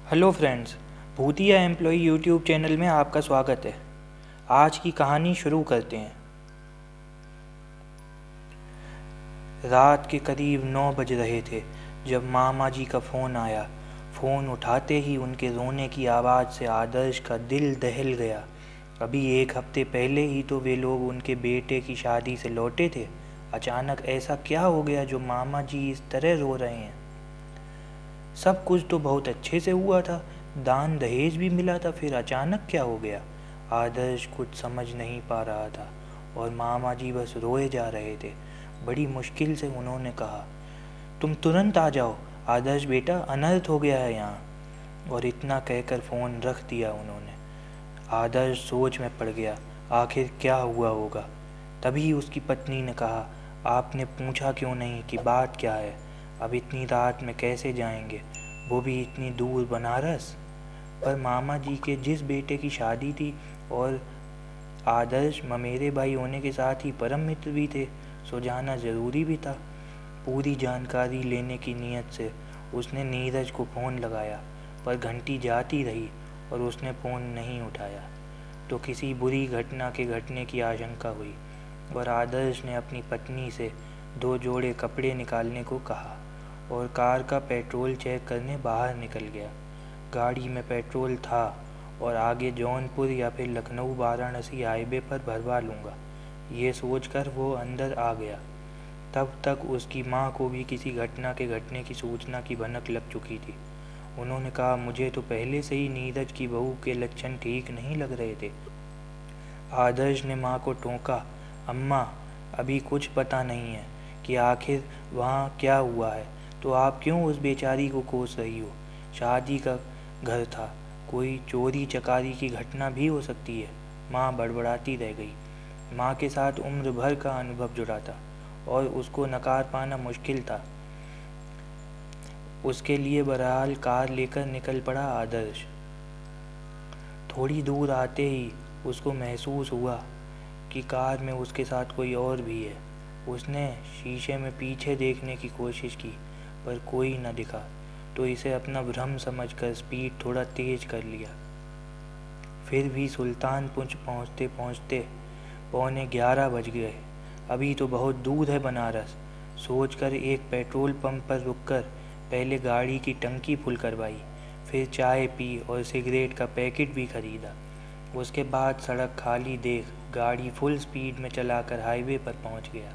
Hello friends, भूतिया employ YouTube channel में आपका स्वागत है। आज की कहानी शुरू करते हैं। रात के करीब 9 बज रहे थे जब मामा जी का फ़ोन आया। फ़ोन उठाते ही उनके रोने की आवाज़ से आदर्श का दिल दहल गया। अभी एक हफ्ते पहले ही तो वे लोग उनके बेटे की शादी से लौटे थे। अचानक ऐसा क्या हो गया जो मामा जी इस तरह रो रहे हैं? सब कुछ तो बहुत अच्छे से हुआ था, दान दहेज भी मिला था, फिर अचानक क्या हो गया? आदर्श कुछ समझ नहीं पा रहा था और मामा जी बस रोए जा रहे थे। बड़ी मुश्किल से उन्होंने कहा, तुम तुरंत आ जाओ आदर्श बेटा, अनर्थ हो गया है यहाँ। और इतना कहकर फ़ोन रख दिया उन्होंने। आदर्श सोच में पड़ गया, आखिर क्या हुआ होगा। तभी उसकी पत्नी ने कहा, आपने पूछा क्यों नहीं कि बात क्या है? अब इतनी रात में कैसे जाएंगे, वो भी इतनी दूर बनारस? पर मामा जी के जिस बेटे की शादी थी और आदर्श ममेरे भाई होने के साथ ही परम मित्र भी थे, सो जाना ज़रूरी भी था। पूरी जानकारी लेने की नीयत से उसने नीरज को फ़ोन लगाया, पर घंटी जाती रही और उसने फ़ोन नहीं उठाया। तो किसी बुरी घटना के घटने की आशंका हुई और आदर्श ने अपनी पत्नी से 2 जोड़े कपड़े निकालने को कहा और कार का पेट्रोल चेक करने बाहर निकल गया। गाड़ी में पेट्रोल था और आगे जौनपुर या फिर लखनऊ वाराणसी हाईवे पर भरवा लूँगा, ये सोचकर वो अंदर आ गया। तब तक उसकी माँ को भी किसी घटना के घटने की सूचना की भनक लग चुकी थी। उन्होंने कहा, मुझे तो पहले से ही नीरज की बहू के लक्षण ठीक नहीं लग रहे थे। आदर्श ने माँ को टोका, अम्मा अभी कुछ पता नहीं है कि आखिर वहाँ क्या हुआ है, तो आप क्यों उस बेचारी को कोस रही हो? शादी का घर था, कोई चोरी चकारी की घटना भी हो सकती है। माँ बड़बड़ाती रह गई। माँ के साथ उम्र भर का अनुभव जुड़ा था और उसको नकार पाना मुश्किल था। उसके लिए बहरहाल कार लेकर निकल पड़ा आदर्श। थोड़ी दूर आते ही उसको महसूस हुआ कि कार में उसके साथ कोई और भी है। उसने शीशे में पीछे देखने की कोशिश की, पर कोई न दिखा, तो इसे अपना भ्रम समझकर स्पीड थोड़ा तेज कर लिया। फिर भी सुल्तानपुर पहुँचते पहुँचते 11:15 बज गए। अभी तो बहुत दूर है बनारस, सोचकर एक पेट्रोल पंप पर रुककर पहले गाड़ी की टंकी फुल करवाई, फिर चाय पी और सिगरेट का पैकेट भी खरीदा। उसके बाद सड़क खाली देख गाड़ी फुल स्पीड में चलाकर हाईवे पर पहुंच गया।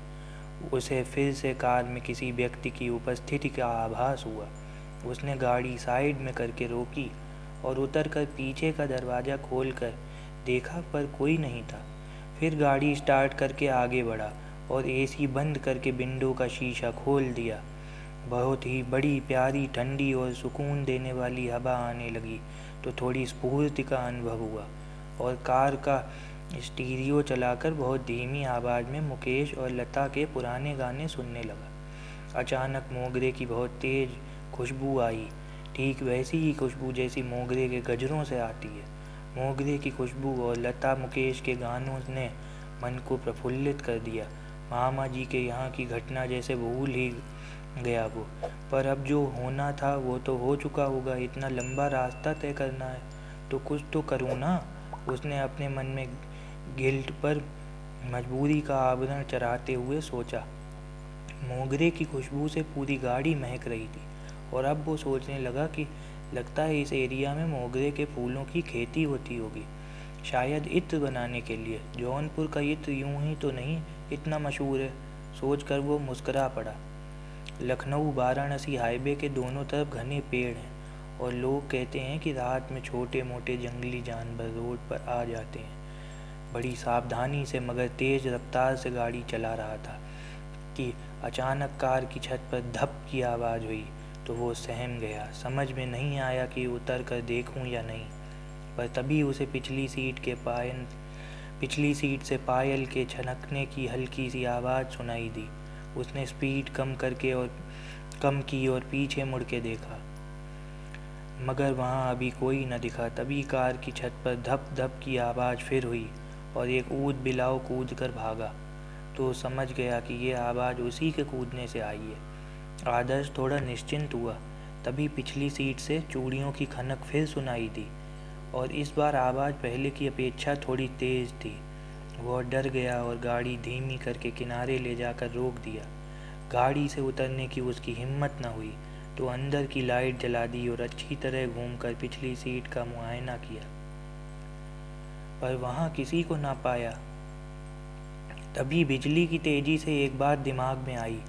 उसे फिर से कार में किसी व्यक्ति की उपस्थिति का आभास हुआ। उसने गाड़ी साइड में करके रोकी और उतरकर पीछे का दरवाज़ा खोलकर देखा, पर कोई नहीं था। फिर गाड़ी स्टार्ट करके आगे बढ़ा और एसी बंद करके विंडो का शीशा खोल दिया। बहुत ही बड़ी प्यारी ठंडी और सुकून देने वाली हवा आने लगी तो थोड़ी स्फूर्ति का अनुभव हुआ और कार का स्टीरियो चलाकर बहुत धीमी आवाज़ में मुकेश और लता के पुराने गाने सुनने लगा। अचानक मोगरे की बहुत तेज़ खुशबू आई, ठीक वैसी ही खुशबू जैसी मोगरे के गजरों से आती है। मोगरे की खुशबू और लता मुकेश के गानों ने मन को प्रफुल्लित कर दिया। मामा जी के यहाँ की घटना जैसे भूल ही गया वो, पर अब जो होना था वो तो हो चुका होगा। इतना लंबा रास्ता तय करना है तो कुछ तो करूँ ना। उसने अपने मन में गिल्ट पर मजबूरी का आवरण चढ़ाते हुए सोचा। मोगरे की खुशबू से पूरी गाड़ी महक रही थी और अब वो सोचने लगा कि लगता है इस एरिया में मोगरे के फूलों की खेती होती होगी, शायद इत्र बनाने के लिए। जौनपुर का इत्र यूं ही तो नहीं इतना मशहूर है, सोचकर वो मुस्करा पड़ा। लखनऊ वाराणसी हाईवे के दोनों तरफ घने पेड़ हैं और लोग कहते हैं कि रात में छोटे मोटे जंगली जानवर रोड पर आ जाते हैं। बड़ी सावधानी से मगर तेज़ रफ्तार से गाड़ी चला रहा था कि अचानक कार की छत पर धप की आवाज़ हुई तो वो सहम गया। समझ में नहीं आया कि उतर कर देखूं या नहीं, पर तभी उसे पिछली सीट से पायल के छनकने की हल्की सी आवाज़ सुनाई दी। उसने स्पीड कम की और पीछे मुड़ के देखा, मगर वहाँ अभी कोई न दिखा। तभी कार की छत पर धप धप की आवाज़ फिर हुई और एक ऊद बिलाव कूद कर भागा, तो समझ गया कि ये आवाज़ उसी के कूदने से आई है। आदर्श थोड़ा निश्चिंत हुआ, तभी पिछली सीट से चूड़ियों की खनक फिर सुनाई दी और इस बार आवाज़ पहले की अपेक्षा थोड़ी तेज़ थी। वह डर गया और गाड़ी धीमी करके किनारे ले जाकर रोक दिया। गाड़ी से उतरने की उसकी हिम्मत न हुई तो अंदर की लाइट जला दी और अच्छी तरह घूमकर पिछली सीट का मुआयना किया, पर वहाँ किसी को ना पाया। तभी बिजली की तेज़ी से एक बात दिमाग में आई।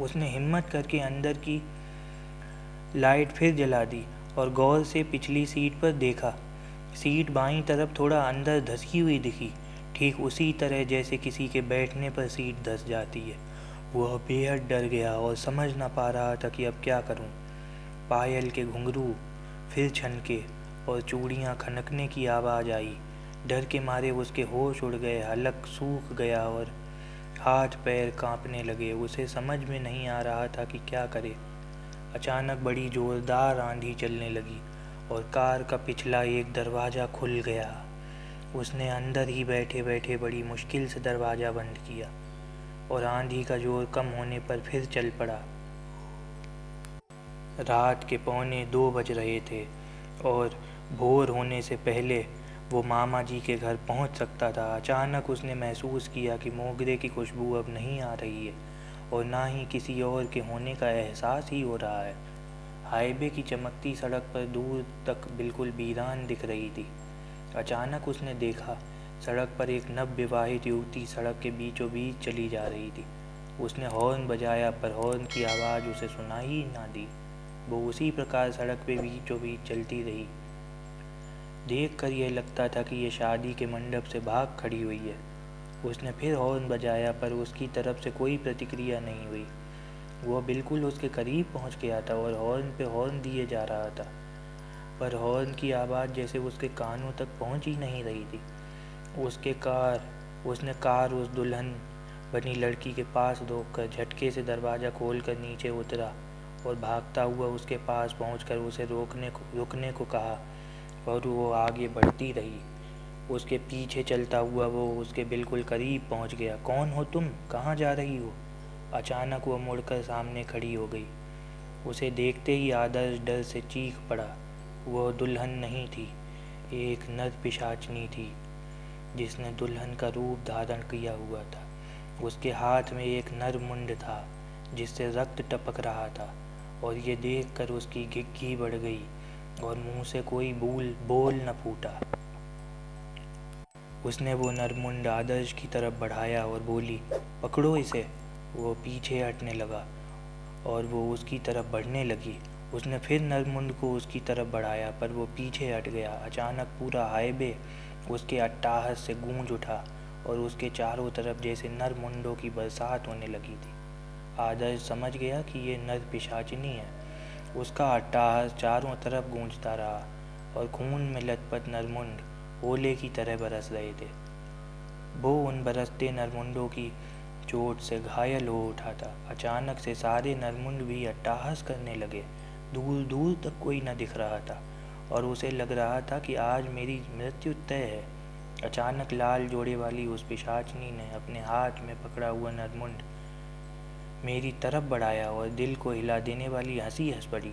उसने हिम्मत करके अंदर की लाइट फिर जला दी और गौर से पिछली सीट पर देखा। सीट बाईं तरफ थोड़ा अंदर धंसी हुई दिखी, ठीक उसी तरह जैसे किसी के बैठने पर सीट धंस जाती है। वह बेहद डर गया और समझ न पा रहा था कि अब क्या करूं। पायल के घुंघरू फिर छनके और चूड़ियां खनकने की आवाज़ आई। डर के मारे उसके होश उड़ गए, हलक सूख गया और हाथ पैर कांपने लगे। उसे समझ में नहीं आ रहा था कि क्या करे। अचानक बड़ी जोरदार आंधी चलने लगी और कार का पिछला एक दरवाज़ा खुल गया। उसने अंदर ही बैठे बैठे बड़ी मुश्किल से दरवाज़ा बंद किया और आंधी का जोर कम होने पर फिर चल पड़ा। रात के 1:45 बज रहे थे और भोर होने से पहले वो मामा जी के घर पहुंच सकता था। अचानक उसने महसूस किया कि मोगरे की खुशबू अब नहीं आ रही है और ना ही किसी और के होने का एहसास ही हो रहा है। हाईवे की चमकती सड़क पर दूर तक बिल्कुल वीरान दिख रही थी। अचानक उसने देखा सड़क पर एक नवविवाहित युवती सड़क के बीचों बीच चली जा रही थी। उसने हॉर्न बजाया पर हॉर्न की आवाज़ उसे सुनाई ही ना दी। वो उसी प्रकार सड़क पे बीचों बीच चलती रही। देखकर यह लगता था कि यह शादी के मंडप से भाग खड़ी हुई है। उसने फिर हॉर्न बजाया पर उसकी तरफ से कोई प्रतिक्रिया नहीं हुई। वह बिल्कुल उसके करीब पहुंच गया था और हॉर्न पे हॉर्न दिए जा रहा था, पर हॉर्न की आवाज़ जैसे उसके कानों तक पहुंच ही नहीं रही थी। उसने कार उस दुल्हन बनी लड़की के पास रोककर झटके से दरवाज़ा खोलकर नीचे उतरा और भागता हुआ उसके पास पहुंचकर उसे रुकने को कहा, पर वो आगे बढ़ती रही। उसके पीछे चलता हुआ वो उसके बिल्कुल करीब पहुंच गया। कौन हो तुम? कहाँ जा रही हो? अचानक वो मुड़कर सामने खड़ी हो गई। उसे देखते ही आदर्श डर से चीख पड़ा। वह दुल्हन नहीं थी, एक नर पिशाचनी थी जिसने दुल्हन का रूप धारण किया हुआ था। उसके हाथ में एक नर मुंड था जिससे रक्त टपक रहा था और ये देखकर उसकी घिघी बढ़ गई और मुंह से कोई बोल न फूटा। उसने वो नरमुंड आदर्श की तरफ बढ़ाया और बोली, पकड़ो इसे। वो पीछे हटने लगा और वो उसकी तरफ बढ़ने लगी। उसने फिर नरमुंड को उसकी तरफ बढ़ाया पर वो पीछे हट गया। अचानक पूरा हाईवे उसके अट्टाहस से गूंज उठा और उसके चारों तरफ जैसे नरमुंडों की बरसात होने लगी थी। आदर्श समझ गया कि ये नर पिशाचिनी है। उसका अट्टाहस चारों तरफ गूंजता रहा और खून में लथपथ नरमुंड ओले की तरह बरस रहे थे। वो उन बरसते नरमुंडों की चोट से घायल हो उठा था। अचानक से सारे नरमुंड भी अट्टाहस करने लगे। दूर दूर तक कोई न दिख रहा था और उसे लग रहा था कि आज मेरी मृत्यु तय है। अचानक लाल जोड़े वाली उस पिशाचनी ने अपने हाथ में पकड़ा हुआ नरमुंड मेरी तरफ बढ़ाया और दिल को हिला देने वाली हंसी हंस पड़ी।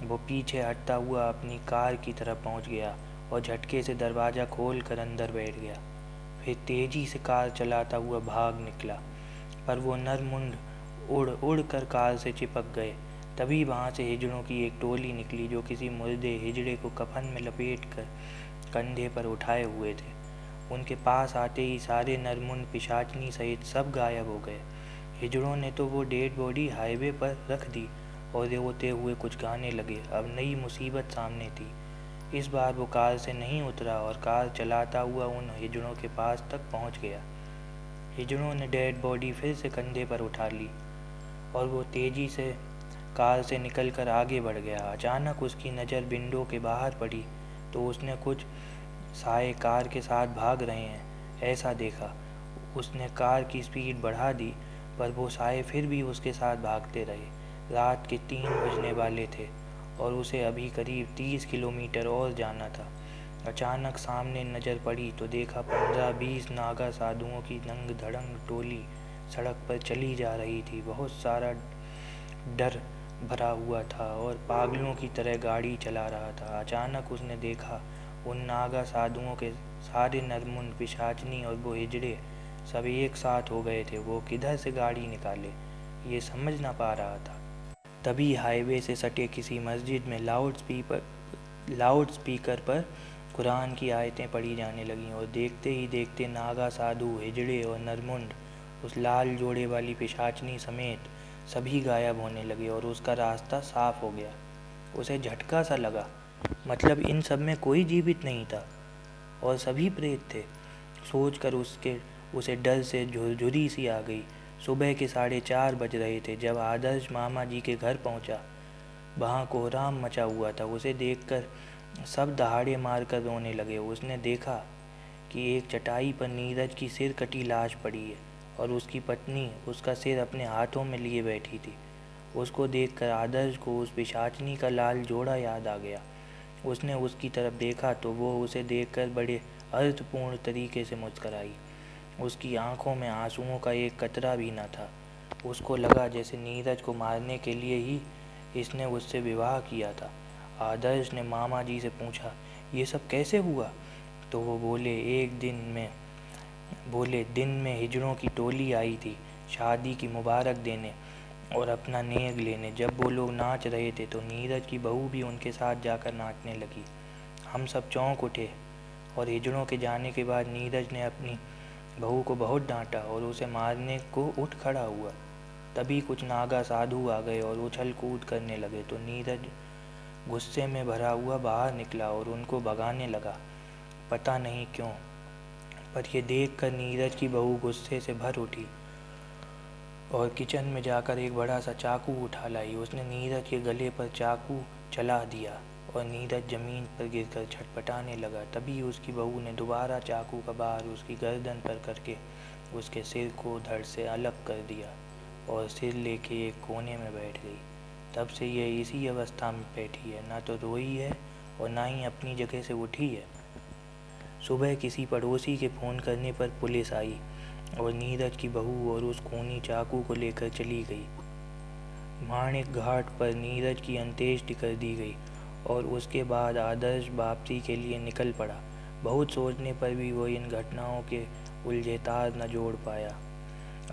वो पीछे हटता हुआ अपनी कार की तरफ पहुंच गया और झटके से दरवाज़ा खोल कर अंदर बैठ गया। फिर तेज़ी से कार चलाता हुआ भाग निकला, पर वो नरमुंड उड़ कर कार से चिपक गए। तभी वहाँ से हिजड़ों की एक टोली निकली जो किसी मुर्दे हिजड़े को कफन में लपेट कर कंधे पर उठाए हुए थे। उनके पास आते ही सारे नरमुंड पिशाचनी सहित सब गायब हो गए। हिजड़ों ने तो वो डेड बॉडी हाईवे पर रख दी और रोते हुए कुछ गाने लगे। अब नई मुसीबत सामने थी। इस बार वो कार से नहीं उतरा और कार चलाता हुआ उन हिजड़ों के पास तक पहुंच गया। हिजड़ों ने डेड बॉडी फिर से कंधे पर उठा ली और वो तेज़ी से कार से निकलकर आगे बढ़ गया। अचानक उसकी नज़र विंडो के बाहर पड़ी तो उसने कुछ साए कार के साथ भाग रहे हैं ऐसा देखा। उसने कार की स्पीड बढ़ा दी पर वो साए फिर भी उसके साथ भागते रहे। रात के 3 बजने वाले थे और उसे अभी करीब 30 किलोमीटर और जाना था। अचानक सामने नज़र पड़ी तो देखा 15-20 नागा साधुओं की नंग धड़ंग टोली सड़क पर चली जा रही थी। बहुत सारा डर भरा हुआ था और पागलों की तरह गाड़ी चला रहा था। अचानक उसने देखा उन नागा साधुओं के सारे नरमुंड, पिशाचनी और वो हिजड़े सब एक साथ हो गए थे। वो किधर से गाड़ी निकाले ये समझ ना पा रहा था। तभी हाईवे से सटे किसी मस्जिद में लाउड स्पीकर पर कुरान की आयतें पढ़ी जाने लगीं और देखते ही देखते नागा साधु, हिजड़े और नरमुंड, उस लाल जोड़े वाली पिशाचनी समेत सभी गायब होने लगे और उसका रास्ता साफ हो गया। उसे झटका सा लगा, मतलब इन सब में कोई जीवित नहीं था और सभी प्रेत थे। सोचकर उसे डर से झुरझुरी सी आ गई। सुबह के 4:30 बज रहे थे जब आदर्श मामा जी के घर पहुंचा। वहाँ कोहराम मचा हुआ था। उसे देखकर सब दहाड़े मारकर रोने लगे। उसने देखा कि एक चटाई पर नीरज की सिर कटी लाश पड़ी है और उसकी पत्नी उसका सिर अपने हाथों में लिए बैठी थी। उसको देखकर आदर्श को उस पिशाचनी का लाल जोड़ा याद आ गया। उसने उसकी तरफ देखा तो वो उसे देखकर बड़े अर्थपूर्ण तरीके से मुस्कराई। उसकी आंखों में आंसुओं का एक कतरा भी न था। उसको लगा जैसे नीरज को मारने के लिए ही इसने उससे विवाह किया था। आदर्श ने मामा जी से पूछा, ये सब कैसे हुआ? तो वो बोले दिन में हिजड़ों की टोली आई थी शादी की मुबारक देने और अपना नेग लेने। जब वो लोग नाच रहे थे तो नीरज की बहू भी उनके साथ जाकर नाचने लगी। हम सब चौंक उठे और हिजड़ों के जाने के बाद नीरज ने अपनी बहू को बहुत डांटा और उसे मारने को उठ खड़ा हुआ। तभी कुछ नागा साधु आ गए और उछल कूद करने लगे तो नीरज गुस्से में भरा हुआ बाहर निकला और उनको भगाने लगा। पता नहीं क्यों, पर यह देखकर नीरज की बहू गुस्से से भर उठी और किचन में जाकर एक बड़ा सा चाकू उठा लाई। उसने नीरज के गले पर चाकू चला दिया और नीरज जमीन पर गिरकर छटपटाने लगा। तभी उसकी बहू ने दोबारा चाकू का बार उसकी गर्दन पर करके उसके सिर को धड़ से अलग कर दिया और सिर लेके एक कोने में बैठ गई। तब से यह इसी अवस्था में बैठी है, ना तो रोई है और ना ही अपनी जगह से उठी है। सुबह किसी पड़ोसी के फ़ोन करने पर पुलिस आई और नीरज की बहू और उस खूनी चाकू को लेकर चली गई। माणिक घाट पर नीरज की अंत्येष्टि कर दी गई और उसके बाद आदर्श वापसी के लिए निकल पड़ा। बहुत सोचने पर भी वो इन घटनाओं के उलझे तार न जोड़ पाया।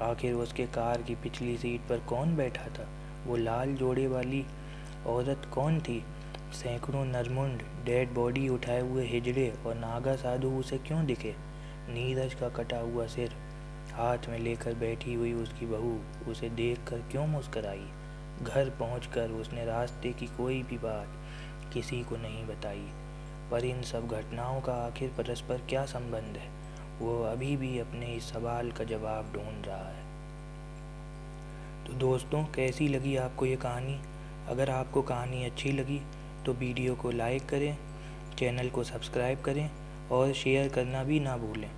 आखिर उसके कार की पिछली सीट पर कौन बैठा था? वो लाल जोड़े वाली औरत कौन थी? सैकड़ों नरमुंड, डेड बॉडी उठाए हुए हिजड़े और नागा साधु उसे क्यों दिखे? नीरज का कटा हुआ सिर हाथ में लेकर बैठी हुई उसकी बहू उसे देखकर क्यों मुस्कराई? घर पहुंचकर उसने रास्ते की कोई भी बात किसी को नहीं बताई। पर इन सब घटनाओं का आखिर परस्पर क्या संबंध है? वो अभी भी अपने इस सवाल का जवाब ढूंढ रहा है। तो दोस्तों, कैसी लगी आपको ये कहानी? अगर आपको कहानी अच्छी लगी तो वीडियो को लाइक करें, चैनल को सब्सक्राइब करें और शेयर करना भी ना भूलें।